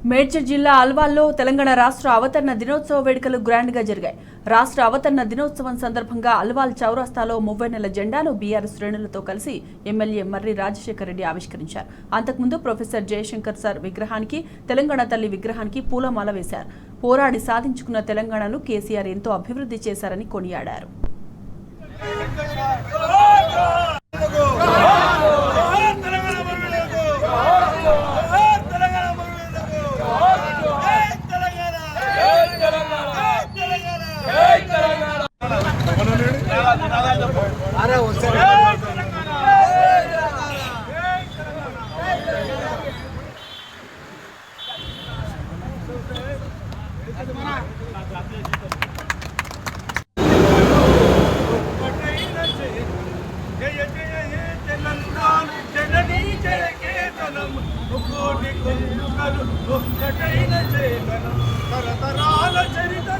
మేడ్చల్ జిల్లా అల్వాల్లో తెలంగాణ రాష్ట్ర అవతరణ దినోత్సవ వేడుకలు గ్రాండ్ గా జరిగాయి. రాష్ట్ర అవతరణ దినోత్సవం సందర్భంగా అల్వాల్ చౌరస్తాలో 30 జెండాను బీఆర్ఎస్ శ్రేణులతో కలిసి ఎమ్మెల్యే మర్రి రాజశేఖర్ రెడ్డి ఆవిష్కరించారు. అంతకుముందు ప్రొఫెసర్ జయశంకర్ సార్ విగ్రహానికి, తెలంగాణ తల్లి విగ్రహానికి పూలమాల వేశారు. పోరాడి సాధించుకున్న తెలంగాణను కేసీఆర్ ఎంతో అభివృద్ధి చేశారని కొనియాడారు. తరతరాల చరిత్ర